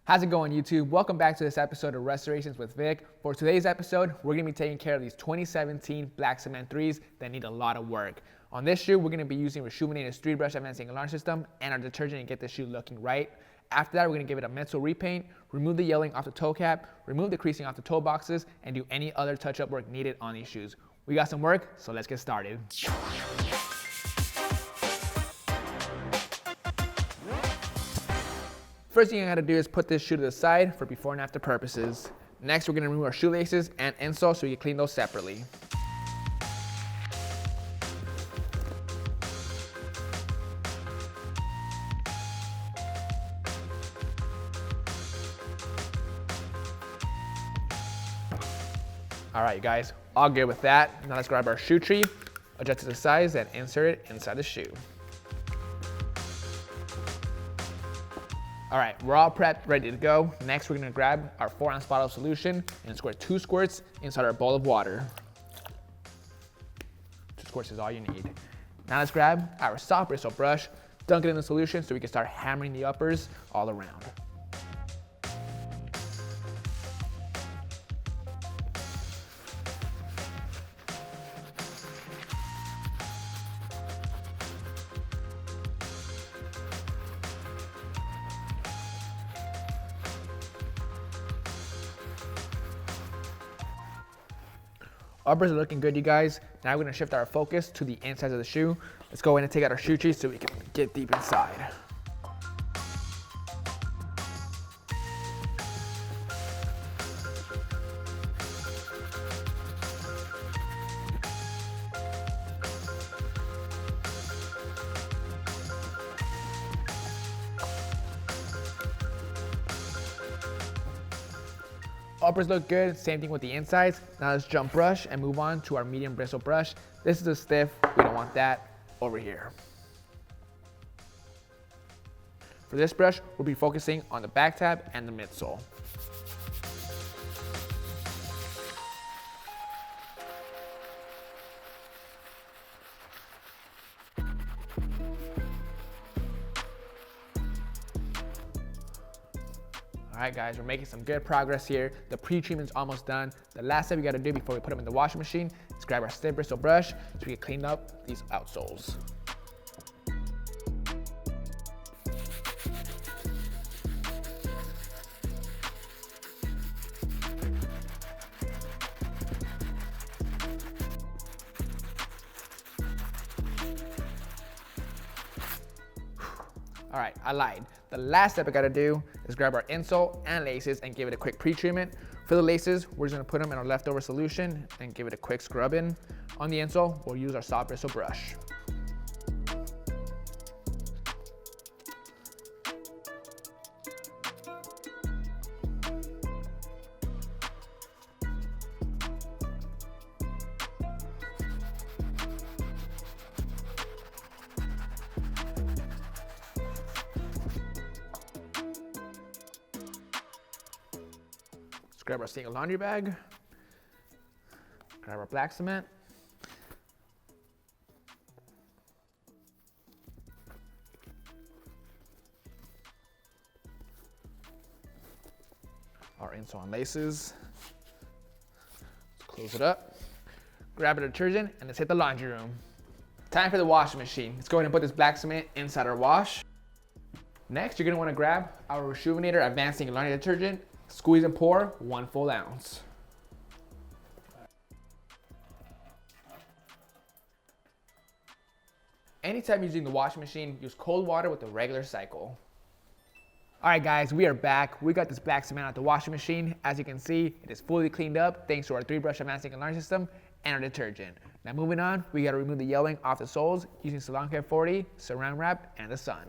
How's it going, YouTube? Welcome back to this episode of Restorations with Vic. For today's episode, we're going to be taking care of these 2017 black cement 3s that need a lot of work. On this shoe, we're going to be using Reshoevn8r's 3-brush advancing alarm system and our detergent to get the shoe looking right. After that, we're going to give it a mental repaint, remove the yelling off the toe cap, remove the creasing off the toe boxes, and do any other touch-up work needed on these shoes. We got some work, so let's get started. First thing I gotta do is put this shoe to the side for before and after purposes. Next, we're gonna remove our shoelaces and insole so we can clean those separately. All right, you guys, all good with that. Now let's grab our shoe tree, adjust it to size, and insert it inside the shoe. All right, we're all prepped, ready to go. Next, we're gonna grab our 4-ounce bottle of solution and squirt 2 squirts inside our bowl of water. 2 squirts is all you need. Now let's grab our soft bristle brush, dunk it in the solution so we can start hammering the uppers all around. Uppers are looking good, you guys. Now we're gonna shift our focus to the insides of the shoe. Let's go in and take out our shoe tree so we can get deep inside. Uppers look good, same thing with the insides. Now let's jump brush and move on to our medium bristle brush. This is a stiff, we don't want that over here. For this brush, we'll be focusing on the back tab and the midsole. All right, guys, we're making some good progress here. The pre-treatment's almost done. The last step we gotta do before we put them in the washing machine is grab our stiff bristle brush so we can clean up these outsoles. All right, I lied. The last step I gotta do is grab our insole and laces and give it a quick pre-treatment. For the laces, we're just gonna put them in our leftover solution and give it a quick scrub in. On the insole, we'll use our soft bristle brush. Grab our single laundry bag, grab our black cement, our insole and laces, let's close it up, grab a detergent, and let's hit the laundry room. Time for the washing machine. Let's go ahead and put this black cement inside our wash. Next, you're gonna wanna grab our Reshoevn8r advancing laundry detergent. Squeeze and pour 1 full ounce. Anytime using the washing machine, use cold water with the regular cycle. All right, guys, we are back. We got this black cement out the washing machine. As you can see, it is fully cleaned up thanks to our 3-brush advancing alarm system and our detergent. Now moving on, we gotta remove the yelling off the soles using Salon Care 40, Saran Wrap, and the sun.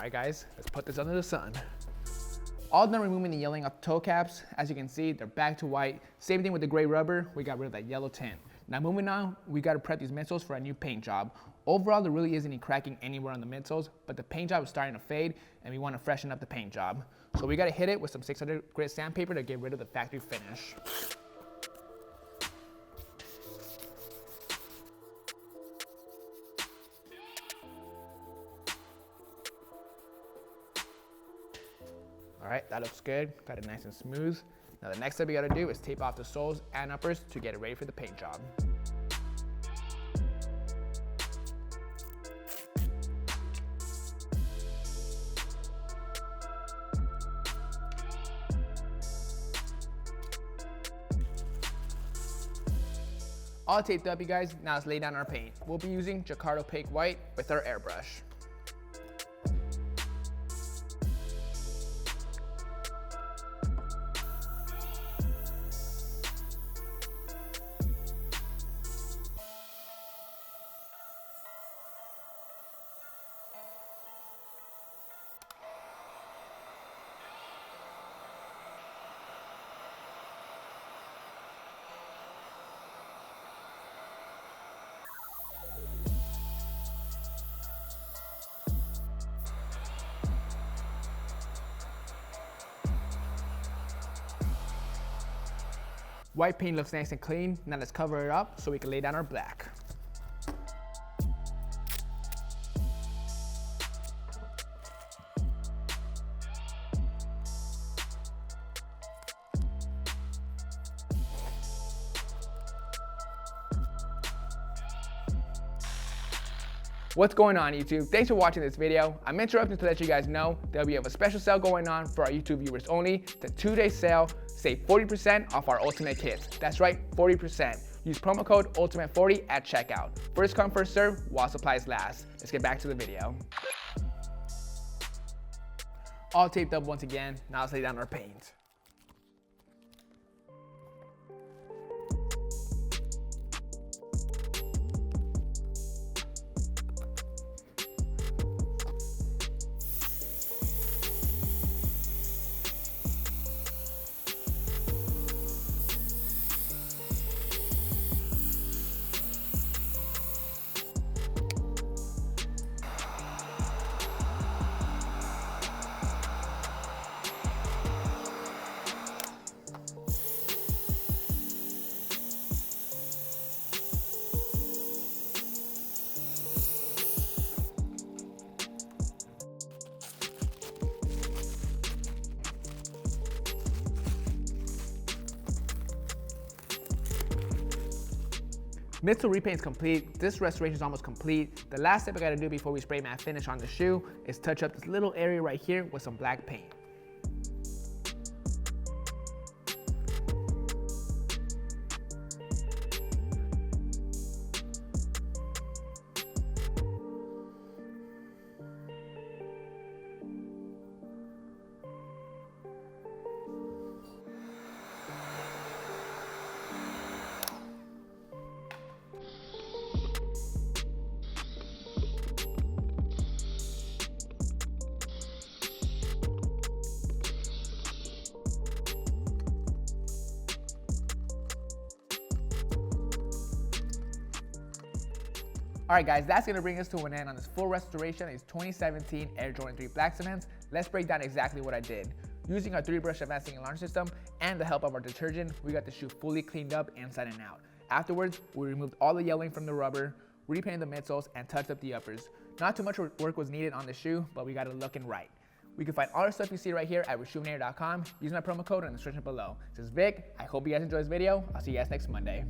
right guys, let's put this under the sun. All done removing the yellowing off the toe caps. As you can see, they're back to white. Same thing with the gray rubber, we got rid of that yellow tint. Now moving on, we gotta prep these midsoles for a new paint job. Overall, there really isn't any cracking anywhere on the midsoles, but the paint job is starting to fade and we wanna freshen up the paint job. So we gotta hit it with some 600 grit sandpaper to get rid of the factory finish. All right, that looks good, got it nice and smooth. Now the next step we gotta do is tape off the soles and uppers to get it ready for the paint job. All taped up, you guys, now let's lay down our paint. We'll be using Jacquard Opaque White with our airbrush. White paint looks nice and clean. Now let's cover it up so we can lay down our black. What's going on YouTube? Thanks for watching this video. I'm interrupting to let you guys know that we have a special sale going on for our YouTube viewers only. It's a 2-day sale. Save 40% off our Ultimate kits. That's right, 40%. Use promo code ULTIMATE40 at checkout. First come, first serve, while supplies last. Let's get back to the video. All taped up once again. Now let's lay down our paint. Midsole repaint is complete. This restoration is almost complete. The last step I gotta do before we spray matte finish on the shoe is touch up this little area right here with some black paint. Alright guys, that's going to bring us to an end on this full restoration of these 2017 Air Jordan 3 Black Cements. Let's break down exactly what I did. Using our 3-brush advanced alarm system and the help of our detergent, we got the shoe fully cleaned up inside and out. Afterwards, we removed all the yellowing from the rubber, repainted the midsoles, and touched up the uppers. Not too much work was needed on the shoe, but we got it looking right. We can find all the stuff you see right here at Reshoevn8r.com. Use my promo code in the description below. This is Vic. I hope you guys enjoyed this video. I'll see you guys next Monday.